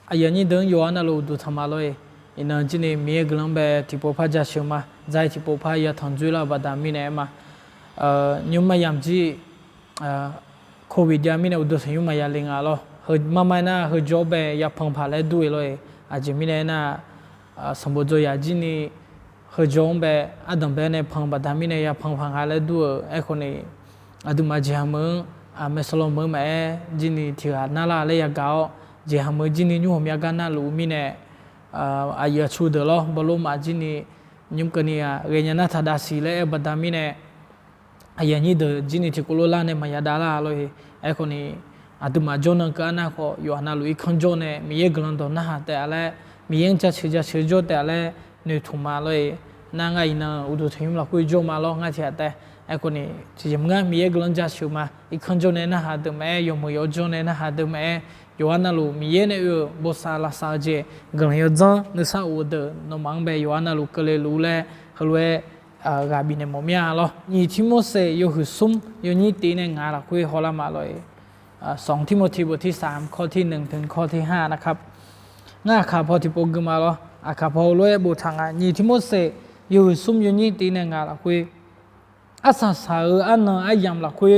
อายันนี้เดินอยู่อันนั้นเราดูทำมาเลยอินจีนี่มีกลุ่มแบบที่พอพาจะเชื่อมาใจที่พอพายาทำจุลาบัดามีเนี่ยมายุมายามจีโควิดยามีเนี่ยอุดมยุมายาลิงอ่ะล้อเฮมาไม่น่าเฮจอบยาพังผ่าเลยด้วยเลยอาจจะมีเนี่ยน่ะสมบูรณ์ยาจีนี่เฮจอมแบบอาดัมแบบเนี่ยพังบัดามีเนี่ยยาพังผ่าเลยด้วยไอ้คนนี้อาดุมาเจียมึงไม่สโลมึงแม่จีนี่ที่ว่าน่าละเลยยาเก่าเจียมึงจีนี่ยุ่งมีอาการน่ารู้มีเนี่ยอายาชูเดลบอลมาจีนี่ยุมกันนี่เรียนน่าทัดสิเลยบัดามีเนี่ยอายานี่เดจีนี่ที่กุลลาเนี่ยมายาดาลาเลยไอ้คนนี้อาดุมาโจนังกันนะก็อยู่อันนั้นลุยขันโจเนี่ยมีเอกลันตัวน่าแต่อะไรมีเองจะเชื่อโจแต่อะไรเนี่ยถูกมาเลยนั่งไงนะอุดมถึงเราคุยโจมาแล้วง่ายที่แต่ไอ้คนนี้ที่จำงานมีเอกลันจะเชื่อมาอีกขันโจเนี่ยน่าแต่แม่ยมยโจเนี่ยน่าแต่แม่อยู่อันนั้นลุมีเยเนี่ยบอสาลาซาเจกลางยจังนึกซาอุดน้องมังเบอยู่อันนั้นลุก็เลยรู้แหละเขาเลยกาบินเนี่ยมอมีอะไรยี่ที่โมเสอยู่หุ่ซุ่มอยู่ยี่ตีเนี่ยงานเราคุยฮอลามาเลย2ทิโมธีบทที่3ข้อที่1ถึงข้อที่5นะครับง่าข้าพอที่ปกมาแล้วข้าพอเลยบุทางยี่ที่โมเสอยู่ซุ่มอยู่ยี่ตีเนี่ยงานเราคุยอาสาสาอันนั้นอายามเราคุย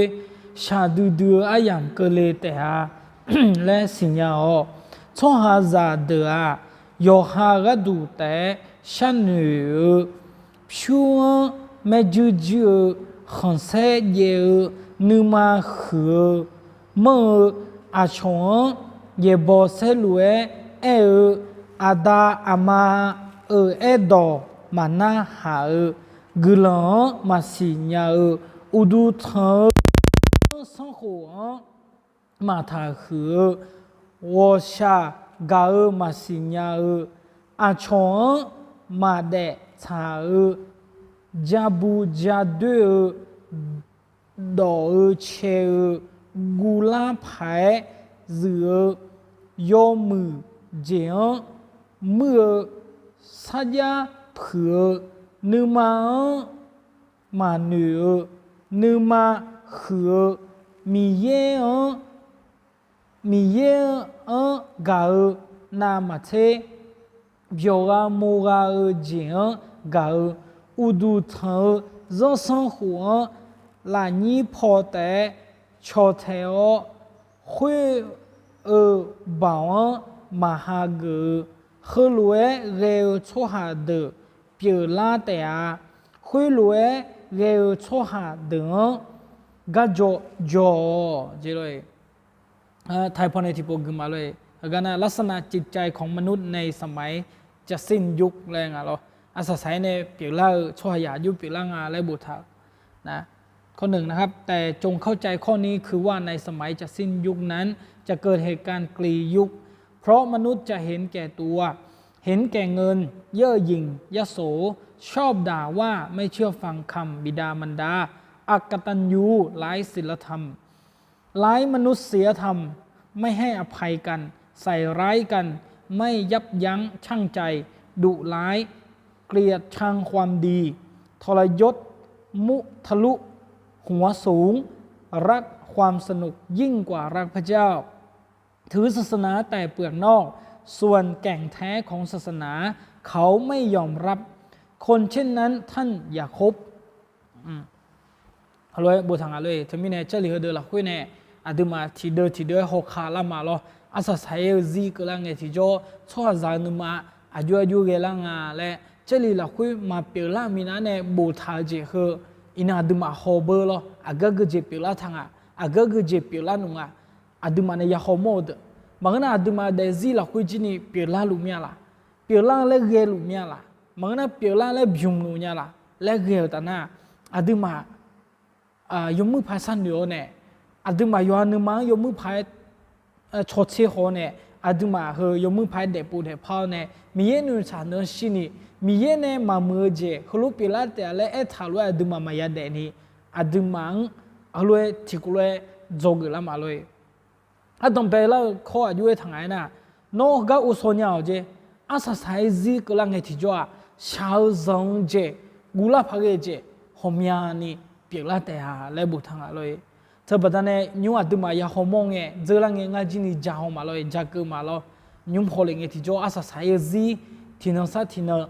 ชาดูอายามก็เลยแต่และสิ่งอย่างช่องหาจาเดือยอหากดูแต่ฉันอยู่ชัวไม่จู่ขันเสียนึกมาคือเมื่ออาชงเยบอเสลุเออาดาอามาเอดอมานาหากลังมาสิญาอุดุทสังหัวมาทาคือวชากามาสิญาอาชงมาเดชาจาบูจาเดดอเชกูลาไผ่เสือยอมือเจียงเมื่อสัญญาเผือนึมาเนื้อนึมาหือมีเย่กานามาเทเบียวกาโมกาเจียงกาอุดุทะรสังหัวลานีพอแต่ชอเทอคุยบ่าวมาหาเกขลุ่ยเรียวชัวหาเดเปียลาแต่คุยลุ่ยเรียวชัวหาเดก็จ่อเจเลยไทยพอในที่ปกมาเลยกันลักษณะจิตใจของมนุษย์ในสมัยจะสิ้นยุคแรงเราอาศัยในเปียลาชัวหายุเปียลางาและบุตรนะข้อหนึ่งนะครับแต่จงเข้าใจข้อนี้คือว่าในสมัยจะสิ้นยุคนั้นจะเกิดเหตุการณ์กลียุคเพราะมนุษย์จะเห็นแก่ตัวเห็นแก่เงินเย่อหยิ่งยโสชอบด่าว่าไม่เชื่อฟังคำบิดามารดาอักตัญญูไร้ศีลธรรมไร้มนุษยธรรมไม่ให้อภัยกันใส่ร้ายกันไม่ยับยั้งชั่งใจดุร้ายเกลียดชังความดีทรยศมุทะลุหัวสูงรักความสนุกยิ่งกว่ารักพระเจ้าถือศาสนาแต่เปลือกนอกส่วนแก่งแท้ของศาสนาเขาไม่ยอมรับคนเช่นนั้นท่านอย่าคบฮัลโหลบุตรทางอะไรทำไมเนี่ยเจริญเดือดละคุยเนี่ยอาดูมาที่เดือหกขาละมาล้ออาศัยซีก็ลังเงที่จ่อชอบจานุมาอายุเกลังอ่ะและเจริญละคุยมาเปล่ามีนั่นเนี่ยบุตรทางเจคืออินาดูมาฮอเบอร์ล้ออากาศเจเปล่าทางอ่ะอากาศเจเปล่านุ่งอ่ะอาดูมาเนี่ยยาฮอโมดบางนั้นอาดูมาเดซีละคุยจีนี่เปล่าลุมีอะไรเปล่าเล็กเกลุมีอะไรบางนั้นเปล่าเล็กบิวลุมีอะไรเล็กเกลแต่น่ะอาดูมายมมือพายสันเดียวเนี่ยอาดูมายวันนึงมั้งยมมือพายชดเชยเขาเนี่ยอาดูมาเฮยมมือพายเด็กปูเด็กพ่อเนี่ยมีเยนูชาเนชินีมีเยเนี่ยมาเมื่อเจเขาลุปีละแต่ละทาลุอาดูมามายาเดนี่อาดูมังอาลุที่กุลุจงละมาลุอาตอนเปล่าเขาอายุทางไหนน่ะโน้ก็อุศนีเอาเจอาศัยซีก็ลังเงที่จ่อชาวจงเจกุลาพักเจหอมยานี่เปล่าแต่หาและบุตรทางอะไรเธอบัดนั้นยูอาดูมายาหอมงเงเจริญเงาจีนี่จ้าหอมมาเลยจ้าเกิดมาแล้ว nhung hồ lên thì cho asa sai gì thì nó sát thì nó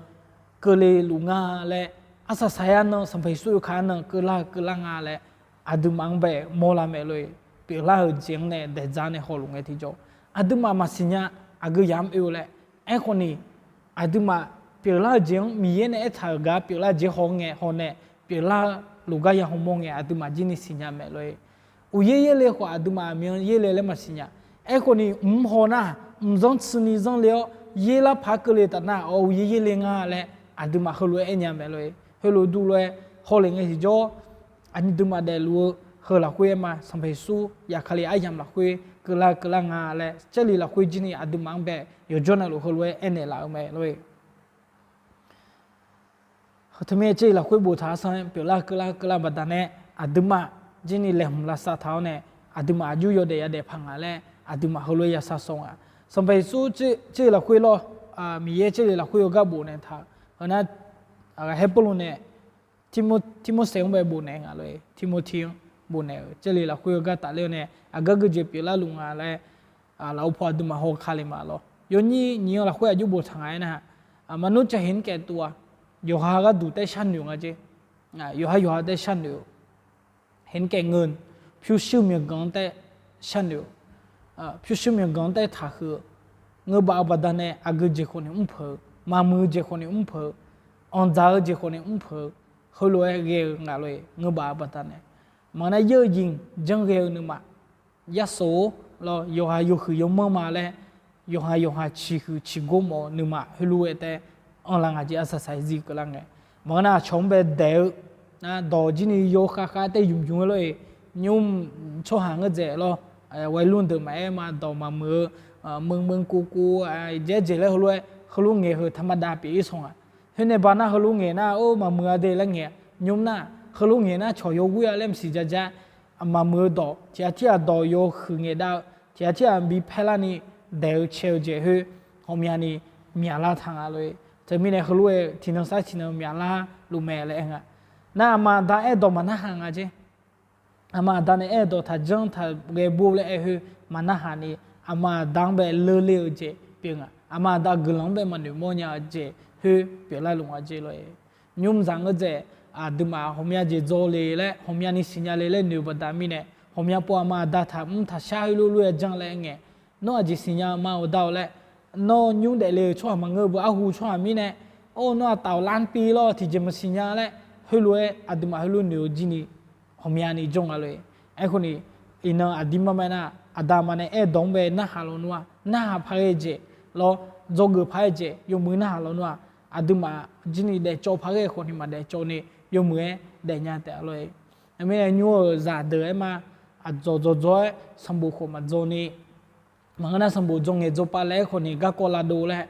cơ lệ lũ ngà lệ asa sai nó sản phẩm suy khá nó cơ la ngà lệ adu mang bè mò la mẹ lôi bị la ở giếng này để ra này hồ lùng thì cho adu mà xin nhá agu yam yêu lệ ai con này adu mà bị la giếng mía này thở gà bị la giếng hồ này bị la lũ gà yang hông mong nghe adu mà chỉ này xin nhá mẹ lôi uye lệ của adu mà miếng ye lệ mà xin nhá ai con này hồ na giống xin ni giống liao ye la phá cơ lệ ta na ye lệ ngà lệ adu mà hồ lôi anh nhá mẹ lôi hồ lôi du lôi hồ lệ nghe thì cho anh đừng mà để lúa hơi là quê mà sản phẩm su ya khali ai làm là quê cứ là ngà lệ chỉ là quê chỉ này anh đừng mang về yêu cho nó hơi lúa anh này là mẹ lúa thế mà chỉ là quê bù thả sang biểu là cứ là bắt này anh đừng mà chỉ này làm là sát tháo này anh đừng mà yêu để phăng lệ anh đừng mà hơi lúa ya sát song à sản phẩm su chỉ là quê lo mi chỉ là quê ở bù này thà hơn là hết bù này Timothy ông bé bùn này ngà rồi Timothy bùn này chỉ là khuya cái tài liệu này aga cái gì bị la lùng ngà lại là ông phật mà họ khai mà lo yoni nhiều là khuya giúp bùn thằng ấy nè mà nó chỉ hiện cái tua yoha cái đủ tay săn nhiều chứ yoha tay săn nhiều hiện cái ngân phiêu siêu miệng gắng tay săn nhiều phiêu siêu miệng gắng tay thả khử người bảo bà đàn này aga gì con này phở mà mưa gì con này phở on giá gì con này phở hơi lôi ghê ngà lôi ngư bà bắt này mà này dơ dinh dân ghê nữa mà giá số lo yo khử yo mơ mà lẽ yo chỉ gom mà nữa mà hơi lôi thế ông lăng chỉ asa sai gì cái lăng này mà na chồng bé đều na đò chỉ ni yo khá thế dùng lôi nhung cho hàng cái gì lo quay luôn từ mà đò mà mưa cu dễ lẽ hơi lôi nghe hơi tham đa bị xong à thế này bạn na hơi lung nghe na ô mà mưa đây là nghe nhung na hơi lung nghe na cho yêu quý em xí ra mà mưa đỏ chỉ là đỏ yêu khử nghe đau chỉ là bị phê la ni đều treo dễ hơi hôm nay mía la thằng à rồi thế mình này hơi lung thì nó sai thì nó mía la lung mẹ lại anh à na mà đã ở đó mà na hàng à chứ mà đã này ở đó thà dân thà cái bố lại hơi mà na hàng này mà đang bị lơ chứ biết à mà đã gửi bé mà nếu mua nhà chứ hơi bị lại lùng ở dưới rồi nhung rằng cái gì đừng mà hôm nay chỉ做嘞嘞hôm nay ni xin nhờ嘞nếu bắt đầu mình này hôm nay po mà đã thà sai lu chẳng lẽ nghe nó chỉ xin nhờ mà ở đâu嘞nó nhung để lệ cho mà người bữa hu cho mình này ô nó tàu lan pi lo thì chỉ mà xin nhờ嘞hơi lu đừng mà hơi lu nếu gì ni hôm nay ni trong rồi ai con ni ina đừng mà na đam mà này đông về na hà luôn na phải gì lo do người phải gì dùng mũi na hà luôn mà chỉ ni để cho phải cái con thì mà để cho ni dùng mũi để nhà để rồi em ấy nhua giả đời mà rồi sắm bộ mà rồi ni mà cái nào sắm bộ trong nghề cho pa lẽ con ni gác cola đồ lẽ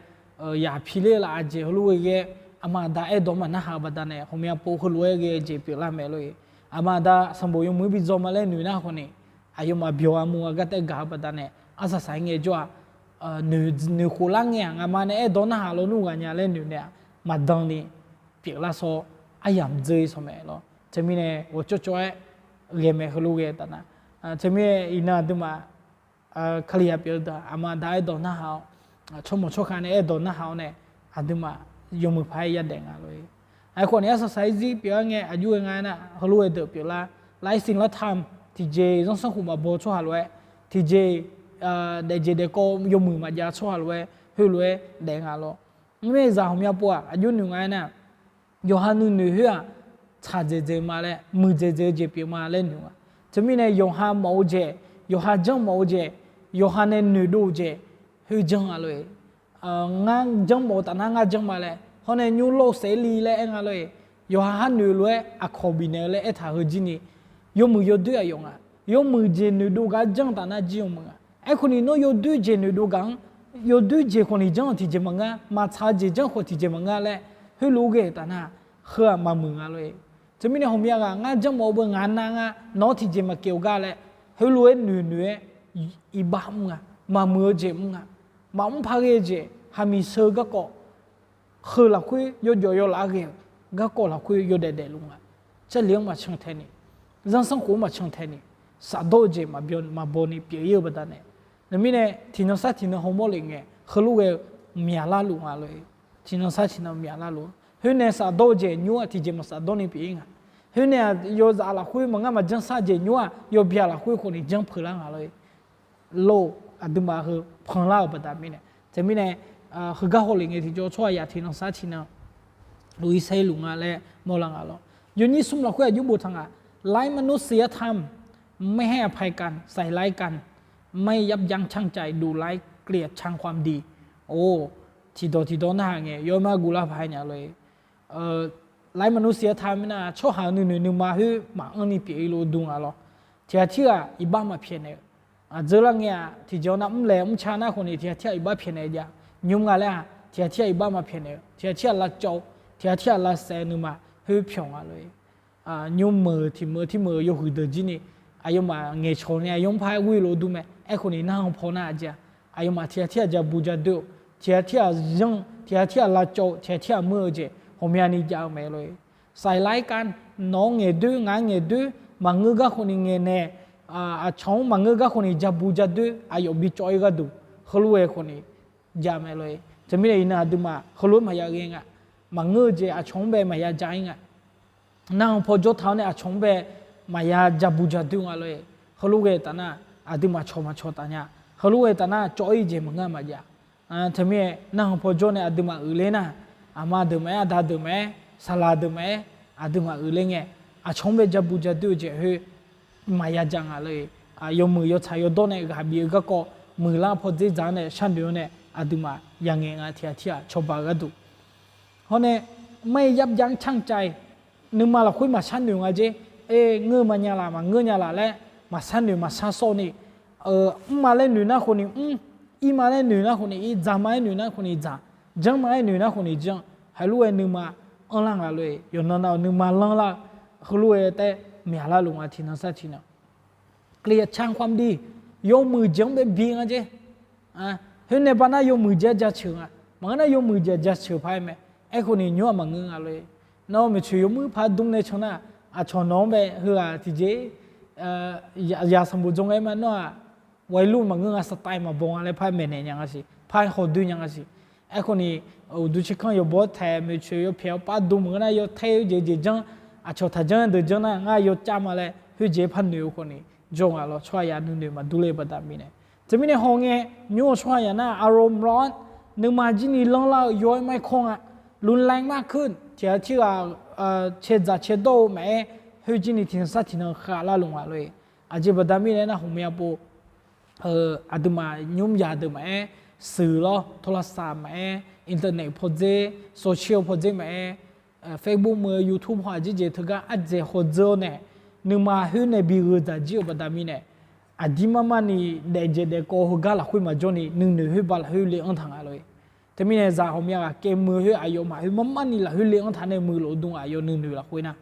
ya phi lẽ là gì lui cái mà đã đó mà na hà bắt này hôm nay po lui cái gì bị làm mẹ rồi mà đã sắm bộ dùng mũi bị do mà lẽ nuôi na con ni ayo mà biểu mua cái tay gà bắt này asa sai nghe cho nữ khu lăng nghe mà này đó na hà luôn cái nhà lên nữ này mà đằng này việc là số ai làm gì sao mẹ lo cho mình này tôi cho cái mẹ hello cái ta na cho mình ina đó mà khali à biểu đó mà đại đó na hà cho một số cái này đó na hà này đó mà dùng một phải ya đeng rồi ai còn này sai gì biểu nghe ayu nghe na hello đó biểu là lại sinh là tham thì je trong sống mà bố cho hà rồi thì je để cô dùng mà giá cho hà rồi hello đeng rồi因为在后面播啊，有另外呢，有很多女的啊，查这嘛嘞，没这别嘛嘞女啊，这边呢有很毛这，有很真毛这，有很那女多这，很真啊嘞，俺真毛但俺真嘛嘞，后呢有老谁理嘞俺嘞，有很女嘞，考比呢嘞，他很真呢，有没有对啊用啊？有没这女多个真但那只用嘛？哎，可能有对这女多个。有对结婚的证提前问啊，嘛查结证或提前问啊嘞，去路个但那喝嘛问啊嘞，这边的后面啊，俺证冇问俺那啊，拿提前嘛叫个嘞，去路个女一把问啊，嘛摸结问啊，嘛怕个结，还没收个个，喝了亏有哪个了亏有得弄啊，这两嘛成天呢，人生活嘛成天呢，啥多结嘛标嘛包呢别有不得呢。นั่นมีเนี่ยที่น้องสัตที่น้องหัวเลยไงเขารู้ว่ามีอะไรลุงอะไรที่น้องสัตที่น้องมีอะไรลุงเฮ้ยเนี่ยสัตว์โดเจนัวที่เจมันสัตว์โดนี่ปีงเฮ้ยเนี่ยโยจะอะไรคุยมันก็มาจังสัตว์เจนัวโยเบียอะไรคุยคนนี้จังเพลังอะไรโลอันดุมาคือพังเล่าประดามีเนี่ยจะมีเนี่ยคือก้าวเลยไงที่โจช่วยอยากที่น้องสัตที่น้องลุยใส่ลุงอะไรมอลังอะไรยูนี่สุ่มเราคุยอายุบุตรทางไล่มนุษยธรรมไม่ให้อภัยกันใส่ไล่กันไม่ยับยั้งชั่งใจดูไล่เกลียดชังความดีโอ้ที่โดนหน้าไงโยมากุลาภายเนี่ยเลยไล่มนุษยธรรมนะชอบหาหนึ่งมาฮือมาอันนี้ปีโลดุงอะไรที่เชื่ออีบ้ามาเพียงเนี่ยเจอแล้วเนี่ยที่เจ้าน้ำแหลมชาหน้าคนนี้ที่เชื่ออีบ้าเพียงเนี่ยจ้ะยุ่งอะไรที่เชื่ออีบ้ามาเพียงเนี่ยที่เชื่อละโจที่เชื่อละเซนึมาฮือเพียงอะไรยุ่งมือที่โยหุดจีนี่อายุมาเงยชนเนี่ยยุ่งพายวิโลดูไหมไอ้คนนี้น่าของพ่อน่าจ้ะอายุมาที่จะบูชาดูที่ยังที่ละโจที่มือเจ้ผมยานี่จะเอาไหมเลยใส่ไล่กันน้องเงยดูงานเงยดูมังเงก็คนนี้เงยเนี่ยช่องมังเงก็คนนี้จะบูชาดูอายุบิจอยก็ดูเขารู้ไอ้คนนี้จะไหมเลยจะไม่ได้ยินอะไรดูมาเขารู้มาอย่างเงี้ยมังเงเจ้ช่องเบมาอย่างใจเงี้ยนั่งพอจดเท่าเนี่ยช่องเบมาอยากจะบูชาดูอะไรเขารู้ไอ้ตาหน้าอาดิมาชดตาเนี่ยเขารู้ไอ้ตาหน้าจอยเจมึงก็มาอยากทำไมนั่งพอจดเนี่ยอาดิมาอื่นเลยนะอามาดูไหมอาดาดูไหมสลาดูไหมอาดิมาอื่นเลยไงช่องเบจะบูชาดูเจเฮ้มาอยากจังอะไรยมือยใช้ยโดนเนี่ยกับบีก็มือล่าพอจะจานเนี่ยฉันเดียวเนี่ยอาดิมายังไงที่ชอบก็ดูเพราะเนี่ยไม่ยับยั้งชั่งใจนึกมาเราคุยมาชั้นหนึ่งอาเจเงื้อมันยาลามาเงื้อยาลาและมาชั้นหนึ่งมาชั้นโซนี่มาเล่นหนึ่งนะคนนี้อีมาเล่นหนึ่งนะคนนี้อีจามาเล่นหนึ่งนะคนนี้จาจังมาเล่นหนึ่งนะคนนี้จังให้รู้ไอ้หนึ่งมาอันหลังละเลยย้อนนั้นเอาหนึ่งมาหลังละเขารู้ไอ้แต่เมียละลงอาทิตย์นั้นสักทีน่ะเกลียดชังความดียกมือจังเป็นบีงอาเจเห็นในบ้านน่ะยกมือจะเชื่อมันน่ะยกมือจะเชื่อพายไหมไอ้คนนี้ยัวมันเงื้อเลยน้องไม่ช่วยมือพาดุงในชนะชนน้องไปเฮือที่เจยาสมุนจงไอ้มันน้อวัยรุ่นมันเงื้อสไตล์มาบงอะไรพายเมนยังไงสิพายเขาดูยังไงสิไอ้คนนี้ดูชิคกี้พายยบอแทไม่ช่วยเพียวป้าดูมันน่ะยเทเจจังชดทัจังเดือจังน่ะง่ายยจำอะไรคือเจพันนิวคนนี้จงอะไรช่วยยาหนึ่งมาดูแลบัดมีเนี่ยจะมีในห้องเงี้ยยัวช่วยยาน่ะอารมณ์ร้อนนึกมาจีนี่ลงเล่าย้อยไม่คงรุนแรงมากขึ้นที่เชื่อเช็ดโดแม่เฮ้ยจีนี่ทิ้งสัตว์ทิ้งขาลาลงมาเลยอาจจะบัดมีเนี่ยนะผมอยากพูอาดมายุ่มยาดแม่สื่อล้อโทรศัพท์แม่อินเทอร์เน็ตพอดีโซเชียลพอดีแม่เฟซบุ๊กมือยูทูบพอดีเจทุกอย่างอาจจะพอดีเนี่ยนึกมาเฮ้ยเนี่ยบีรุดจีบัดมีเนี่ยอาดิมามันนี่เด็กเด็กก็หัวกะละคุยมาจนี่นึงเฮ้ยบาลเฮ้ยเลี้ยงทางอะไรแต่มีเนี่ยจ่าผมอยากเกมมือเฮ้ยอายุมาเฮ้ยมันนี่ละเฮ้ยเลี้ยงทางในมือหลุดดงอายุนึงละคุยนะ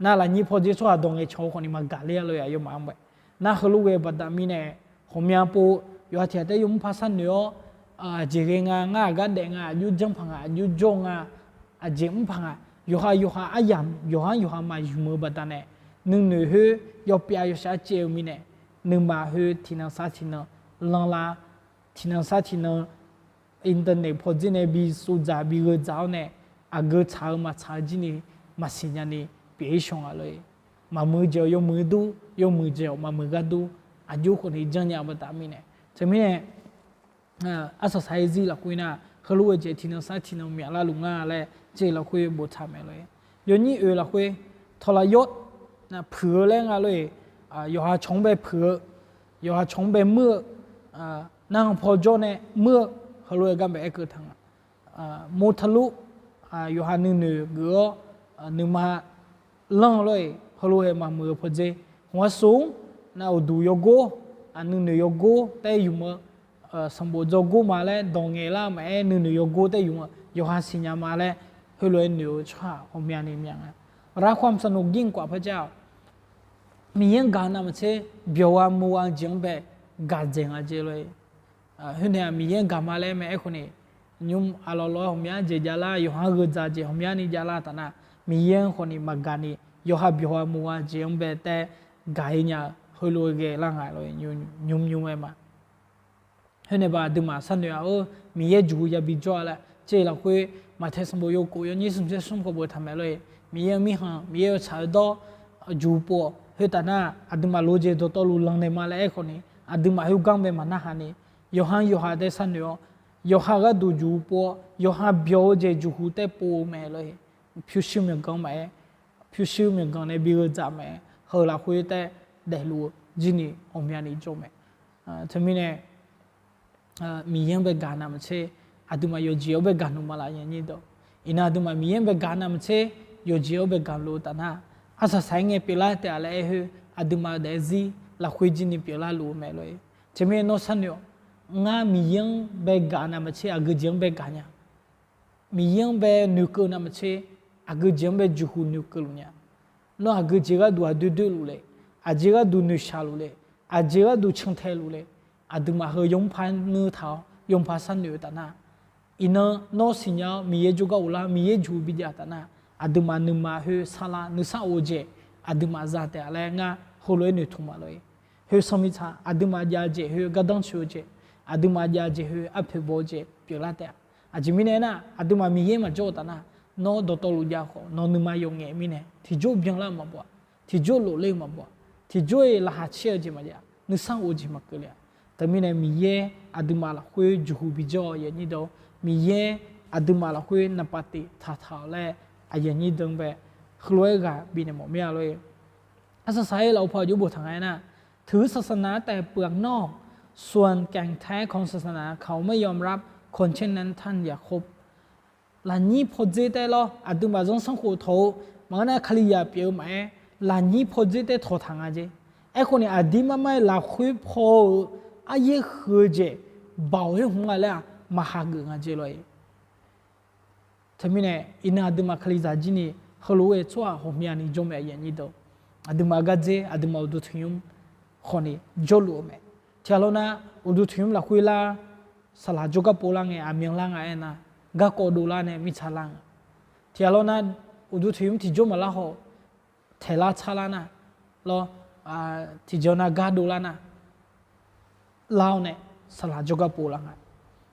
น่าละนี่พอดีชัวร์ดงไอ้ชาวคนนี้มากาเลียเลยอายุมาแบบน่าเขารู้เว้ยบัดมีเนี่ยผมอยากพูดอยู่ที่แต่ยุ่งภาษาเหนือเจริญงากันเด็กยุ่งจังพังยุ่งจงเจมพังอยู่หาอายันอยู่หามาอยู่มือบัดเนี่ยนึงเฮ้ยยกเปียอยู่ชาเจียวมีเนี่ยนึงมาเฮ้ยที่นั่งสัตที่นั่งลังลาที่นั่งสัตที่นั่งอินเทอร์เน็ตพอดีเนี่ยบีสุจาบีเกจ้าเนี่ยเกจ้ามาชาจีนี่มาสิญญานี่เปียชงอะไรมามือเจียวยมือดูยมือเจียวมามือก็ดูอายุคนที่จังเนี่ยบัดมีเนี่ยจะมีเนี่ยอาศัยใช้จีละคุยนะเขารู้ว่าเจที่นั่งสัตที่นั่งมีอะไรลุงอะไรเจละคุยบททำอะไรย้อนนี่ละคุยทรยศนะเผื่อแรงอะไรอยู่หาชงไปเผื่ออยู่หาชงไปเมื่อนั่งพอจนเนี่ยเมื่อเขารู้กันแบบเกิดทางมุทะลุอยู่หาหนึ่งเกือหนึ่งมาล่องเลยเขารู้มาเมื่อพอเจหัวสูงน่าดูโยโก้หนึ่งโยโก้แต่อยู่มาสมบูรณ์โยโก้มาแล้วดงเงล่าแม่หนึ่งโยโก้แต่อยู่มาอยู่หาสิญญามาแล้วเขารู้เหนือชาผมยานี่ยังรักความสนุกยิ่งกว่าพระเจ้ามีอย่างการนำเชื่อเบียวมัวจังแบบกาเจงอาเจเลยเห็นไหมมีอย่างการมาแล้วแม่คนนี้ยุ่งอาลอผมยาเจจาลาอยู่หาเกิดจ่าเจผมยานี่จาลาตนะมีอย่างคนนี้มากานี่อยู่หาเบียวมัวจังแบบแต่กายเนี่ยเขารู้เกล่างอะไรยุ่งเอ็ม เฮเนบาดึมาสันเนียมีเยจูยาบิจ่อละเจเราคุยมาเทสมโยโกยนี่สมเจสมก็บ่ทำเลยมีเยมีหังมีเยชาดอจูปัวเฮตานาอดึมาโลเจโตโตลุลังเนมาละเอคนนี้อดึมาเฮกังเบมานะฮานี่โยฮันโยฮาเดสันเนียโยฮากดูจูปัวโยฮาเบียวเจจูฮูเตปูแม่เลยผิวชิมยังกังแม่ผิวชิมยังกังในบิวจ่าแม่เฮลาคุยแต่เดลูจินีอมยานิโจแม่ทำไมเนี่ยมียังเบกานามันเชอดุมาโยจิโอเบกานุมาลาอย่างนี้ดอกอินาอดุมามียังเบกานามันเชโยจิโอเบกาลูตานะอาศัยสังเกตเปล่าแต่อะไรเฮอดุมาเดซีละคุยจินีเปล่าลูแม่เลยทำไมโนสันโยงามียังเบกานามันเชอากยังเบกาเนี่ยมียังเบนิวเคนามันเชอากยังเบจูฮูนิวเคลูเนี่ยโนอากจิกาดูอาดูลูเลยอาจิกาดูนิชาลูเลยอาจิกาดูช่างเทลูเลยอาดึมาเฮยงพันนื้อเท้ายงพันสันเนือตานาอินโนสิญญามีเยจูกาอุลามีเยจูบิดาตานาอาดึมานึมาเฮสาลานึสาโอเจอาดึมาซาเตอะไรงาโฮลอยนึทุมาเลยเฮสมิชาอาดึมายาเจเฮกระดังชูเจอาดึมายาเจเฮอัพเฟโบเจเปียลาเตอาจิมิเนนะอาดึมามีเยมาโจตานาโนโดโตลุยาโคโนนึมายงเงมิเนที่โจเบียงลามาบัวที่โจโลเลมาบัวที่โจเอลาฮัเชียเจมาจานึสาโอเจมาเกลียแต่มีเนี่ยมีเยอดุมาละคุยจูฮูบิจออย่างนี้ดูมีเยอดุมาละคุยนับปฏิท่าท่าและอย่างนี้ดึงไปคล้อยกับบินเนี่ยหมดไม่เอาเลยอาศัยเราพออยู่บททางไหนนะถือศาสนาแต่เปลือกนอกส่วนแก่งแท้ของศาสนาเขาไม่ยอมรับคนเช่นนั้นท่านอย่าคบหลานนี้พอเจแต่ละอดุมาจงสังขโถมันน่าคลียาเปียวไหมหลานนี้พอเจแต่โถทางอะไรไอ้คนนี้อดีมาไม่ละคุยพออาเยอะเจบ่าวเฮงอะไรมาหาเงินเจเลยทำไมเนี่ยอินาดึมาคลีซาจินีเขารู้ว่าชัวร์ผมยานิจงไม่อย่างนี้ดูดึมากัดเจดึมาอุดุทิมคนนี้จลูไหมเท่านั้นอุดุทิมละคุยละสลาจุกับโปลังเงอามียงลังไงนะกักโกดูลาเนี่ยมิชาลังเท่านั้นอุดุทิมที่จมาละเขาเทลาชาลานะแล้วที่จนากัดดูลานะลาวเนี่ยสลาจุกับโปลังอ่ะ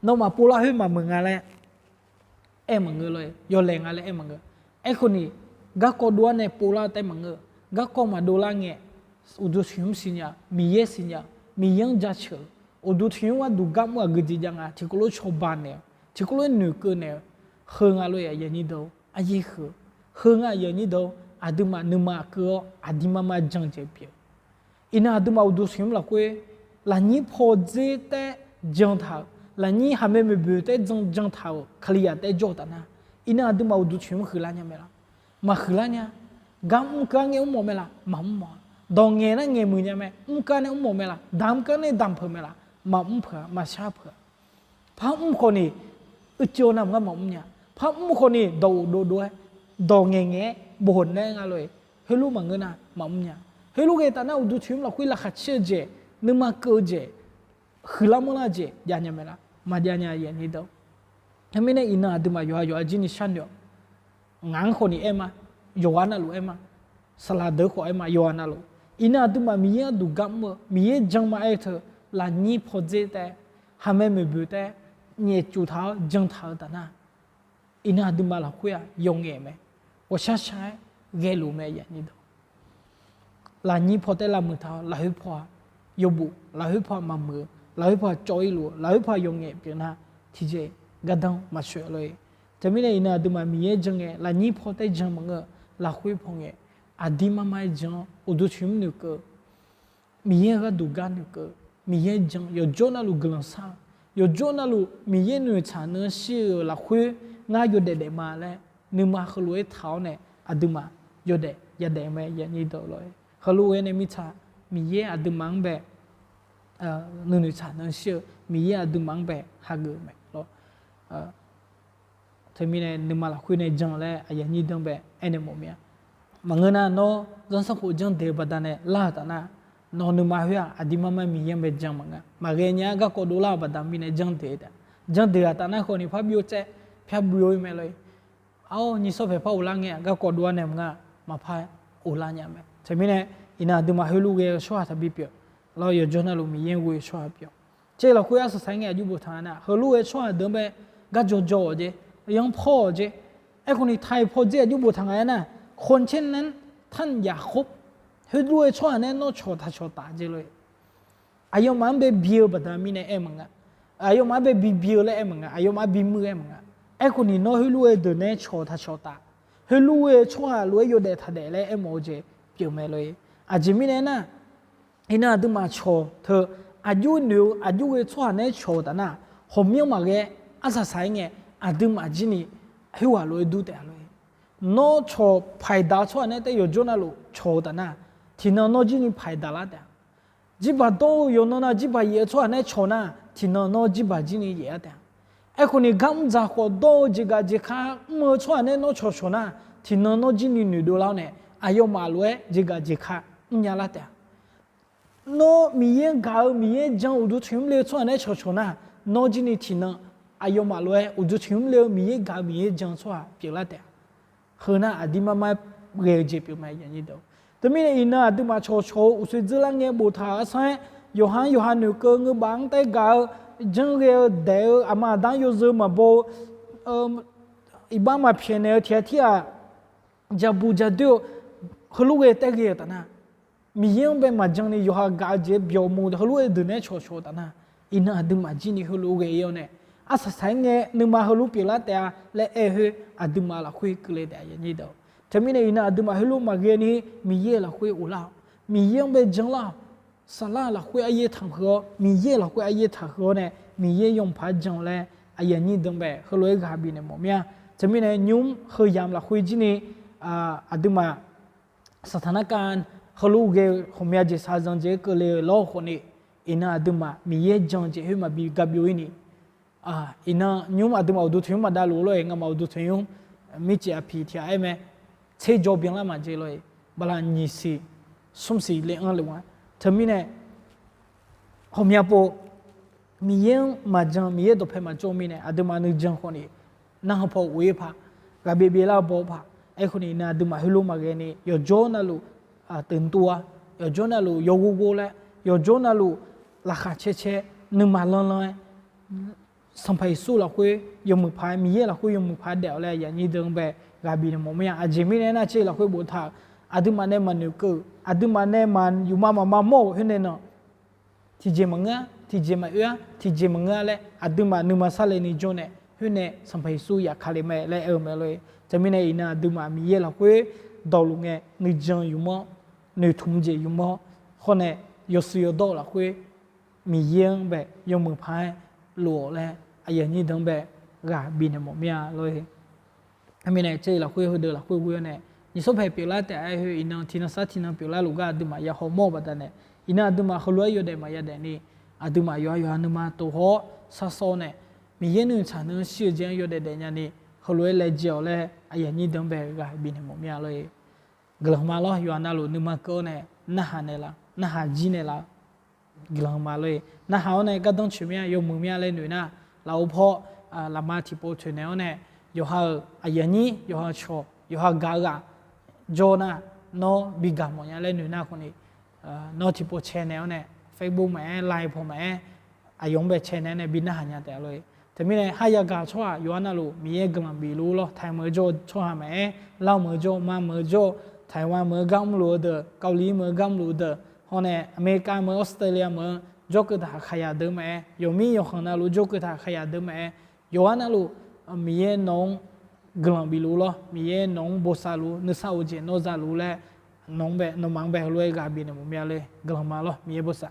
น้องมาโปลังให้มาเมืองอะไรมังเงเลยยอแรงอะไรมังเงไอ้คนนี้กักโกดูเนี่ยโปลังแต่มังเงกักโกมาดูลาเงอุดุทิมสิญญามีเยสิญญามียังจัดเชลอุดุทิมว่าดูกัมว่ากึศจังอ่ะที่กุลชอบบ้านเนี่ยที่กุลนึกเนี่ยเฮงอะไรอย่างนี้ดูอาเยเฮงอะไรอย่างนี้ดูอาดุมานึมาเกออาดิมาจังเจ็บเปียอินาอาดุมาอุดุทิมละคุยหลังนี้พอเจแต่จังท้าหลังนี้หาไม่เบื่อแต่จังท้าคลียแต่โจตนะอินาอาดุมาอุดุทิมคืออะไรเนี่ยไม่ละมาคืออะไรเนี่ยกัมกันเงี้ยอุ้มไม่ละมั่มมาดองเงี้ยนะเงี้ยมือเนี่ยไม่กันเนี่ยอุ้มไม่ละดามกันเนี่ยดามเพิ่มไม่ละมาเผื่อมาชาเผื่อพระคนนี้อุจโจนำก็มาเนี่ยพระคนนี้ดูด้วยดองเงี้ยบ่นได้ไงเลยเฮลูมังเงินนะมาเนี่ยเฮลูเกตานะอุดุทิมละคุยละขัดเชื่อเจนึกมาเกิดเจคือละมันละเจยาเนี่ยไม่ละมาญาเนี่ยอย่างนี้ดูทำไมเนี่ยอินาดูมาอยู่อาจินิชันอยู่งานคนนี้มาอยู่วันนั้นรู้มาสลัดเด็กคนมาอยู่วันนั้นรู้อินาดูมามีเยดูกัมมีเยจังมาเถอะหลังนี้พอเจแต่หาไม่เบื่อแต่เนี่ยจุดเท้าจังเท้าแต่น่ะอินาดูมาละคุยยงเงี้ยไหมว่าช้าเกลูไม่อย่างนี้ดูหลังนี้พอแต่ละมือเท้าละหุพอยบุละหุพอมามือละหุพอจอยลูละหุพอยงเงี้ยเปลี่ยนนะที่เจกระดังมาช่วยเลยจะไม่ได้อินาดูมามีเยจังเงี้ยหลังนี้พอแต่จังมังละคุยพงเงี้ยอาดีมาไม่จังอุดุชิมนึกมีเยก็ดูกันนึกมีเยจังยโจนาลูกลังสางยโจนาลูมีเยนึกชาเนื้อชื่อละคุยง่ายอยู่เด็ดมาแล้วนึกมาเขาลุยเท้าเนี่ยอาดูมาอยู่เด็ดอย่าเด็ดไม่อย่างนี้ตัวเลยเขาลุยเนี่ยมิชามีเยอาดูมังแบบนึกชาเนื้อชื่อมีเยอาดูมังแบบฮักเกอร์ไหมแล้วถ้ามีเนี่ยนึกมาละคุยเนี่ยจังแล้วอย่างนี้ดังแบบเอ็นโมเมียมังเงินน่ะโน้จนสักคนจังเดบัดเนี่ยลาตานะโน้นึกมาเฮียอดีมาไม่มียังแบบจังมังมาเรียนเนี่ยก็โคดูลาบัดมีเนี่ยจังเดดจังเดตานะคนนี้พับยูเจพับยูไม่เลยเอานี่สอบพับอุลังเนี่ยก็โคดูเนี่ยมังมาพับอุลังเนี่ยไหมถ้ามีเนี่ยอินาดูมาฮิลูเกชัวร์ทับบิเปียเราอยู่จนเรามียังกุยชัวร์เปีย这了会要是三年就不谈了，和路也穿得呗，个就做的，养破的，ไอ้คนนี้ไทยพอเจ้าอยู่บนทางไหนนะคนเช่นนั้นท่านอยากคบให้รวยช่วยเนี่ยน้องชอตาเจเลยอายุมันเป็นบิวบัดมีเนี่ยมึงอ่ะอายุมันเป็นบิวเลยมึงอ่ะอายุมันบิมือมึงอ่ะไอ้คนนี้น้องให้รวยเดินเนี่ยชอตาให้รวยช่วยรวยอยู่เด็ดทัดเลยโมเจเปลี่ยนมาเลยอาจจะมีเนี่ยนะไอ้น่าดูมาชอเธออายุนิวอายุช่วยเนี่ยชอตานะผมยังมาเกะอาศัยเนี่ยอาดูมาจีนี่ให้ว่าลอยดูแต่ลอยน้อชอไผ่ดาชอเนี่ยแต่อยู่จนน่ะชอตานะที่น้อจีนี่ไผ่ดาละแต่จีบโตอยู่น้อนะจีบเยชอเนี่ยชอนะที่น้อจีบจีนี่เยแต่ไอ้คนนี้กำจัดคนโตจีกาจีข้าเมื่อชอเนี่ยน้อชอนะที่น้อจีนี่หนูดูแล้วเนี่ยอายุมาลวยจีกาจีข้าเนี่ยละแต่น้อมีเยกาวมีเยจังอุดุชิมเลี้ยชอเนี่ยชอนะน้อจีนี่ที่น้ออายุมาลวยอุดุชิมเลี้ยมีเยกาวมีเยจังชอเปลี่ยนละแต่คือน่ะอดีมาเรียกเจ็บอยู่ไหมอย่างนี้เดียวแต่ไม่ได้อินน่ะดูมาโชอุสุจิลังเงี้ยบูธาใช่ยูฮันนึกเกงบางแต่กาจังเรียเดียวอามาดังยูซึมาโบอีบ้ามาเพียงเนี่ยที่จะบูจะเดียวเขาลูกแต่เรียแต่น่ะมียังเป็นมาจังนี่ยูฮันกาเจ็บยอมูเขาลูกเดินเนี่ยโชแต่น่ะอินน่ะดูมาจีนี่เขาลูกเยอะเนี่ยอาศัยเนี่ยนึกมาเขาลูกเปล่าแต่และอดูมาละคุยกันเลยแต่อย่างนี้เดียวจะมีในอินน่ะดูมาให้ลูกมาเรียนนี้มีเยอะละคุยอุลามียังเป็นจังละสลาละคุยอาเยทางเขามีเยอะละคุยอาเยทางเขาเนี่ยมีเยอะยงพาจังเลยอาอย่างนี้ดังแบบเขาเลยกาบินเนี่ยหมอเมียจะมีในยุ่งเขายามละคุยจีนี่ดูมาสถานการณ์เขาลูกเกย์เขาเมียจะสร้างเจก็เลยล้อคนนี้อินน่ะดูมามีเยอะจังเจให้มาบีกับอยู่นี่อินน่ะยุ่งดูมาดูถึงมาได้รู้เลยงั้นมาดูถึงยุ่งมิจฉาพิธีไอ้แม่เชื่อจบยังละมาเจเลยบาลานิสีสมศรีเลี้ยงเลยว่าทำไมเนี่ยผมอยากพูดมีเรื่องมาจังมีเรื่องตัวเพมาโจมีเนี่ยดูมาหนึ่งจังคนนี้นั่งพอวิ่งผ่ากับเบบีลาบอกผ่าไอ้คนนี้น่ะดูมาให้รู้มาเกนี่ยอโจน่ะรู้ตื่นตัวยอโจน่ะรู้ยอกูกูเลยยอโจน่ะรู้ราคาเช่หนึ่งมาล้อนสัมผัสสู้เราคุยยมมือพายมีเยอะเราคุยยมมือพายเดี๋ยวอะไรอย่างนี้เดิมแบบกาบีเนี่ยมองไม่อาจจะไม่แน่น่าเชื่อเราคุยบุตรดูมาเนี่ยมันนึกเกอดูมาเนี่ยมันอยู่มาโม่เห็นเนาะที่เจมังที่เจมาที่เจมังเลยดูมานึกมาซาเลนิโจเนี่ยเห็นเนี่ยสัมผัสสู้อยากขาเลยแม่เลยมาเลยจะไม่แน่อินะดูมามีเยอะเราคุยดอลลุงเนี่ยนึกจังอยู่มั้งนึกทุ่มเจอยู่มั้งคนเนี่ยยศยดอเราคุยมีเยอะแบบยมมือพายหลัวเลยอย่างนี้ดังแบบกาบินเนี่ยมองไม่เลยไม่แน่ใจเราคุยเดือดเราคุยเนี่ยยิ่งสบายเปล่าแต่ไอ้อินที่นั่งสัตย์ที่นั่งเปล่าลูกก็ดูมาอย่าหัวโม่แบบนั้นอินดูมาเขาล้วยอยู่เดมาอย่าเดนี่ดูมาอยู่นึมาตัวหัวสัสเนี่ยมีเยอะนึงฉันนึงเชื่อใจอยู่เดเนี่ยนี่เขาล้วยเลยเจียวเลยอย่างนี้ดังแบบกาบินเนี่ยมองไม่เลยกลับมาล้ออยู่นั่นลูกนึมาเกอเนี่ยน่าหาเนี่ยละน่าหาจีเนี่ยละกลับมาเลยน่าหาเนี่ยก็ต้องชิมเนี่ยยมือเนี่ยเลยหน่อยนะเราพอละมาที่โปรชุนเนี่ยเนี่ยอยู่หาอย่างนี้อยู่หาโชอยู่หากากาโจน่ะน้อบิกามอย่างเล่นหนูน่าคนนี้น้อที่โปรชแนลเนี่ยเฟซบุ๊กแม่ไลน์ผมแม่อายุแบบชแนลเนี่ยบินหน้าหันยาแต่เลยแต่ไม่ได้ให้ยากาชัวอยู่อันนั้นลูมีเอกมันบิลูล้อไทยเมื่อโจชัวแม่เล่าเมื่อโจมาเมื่อโจไต้หวันเมื่อกำลังเดอเกาหลีเมื่อกำลังเดอฮอนเนี่ยอเมริกาเมื่อออสเตรเลียเมื่อโจก็ถ้าขยันเดิมแม่อยู่มีอยู่ข้างนั้นลูโจก็ถ้าขยันเดิมแม่อยู่อันนั้นลูมีเอน้องกลังบิลูล้อมีเอน้องโบซาลูนึกสาวเจนโนซาลูแลน้องแบบน้องมังแบบรวยกาบินเนี่ยผมอยากเลยกลังมาล้อมีเอโบซา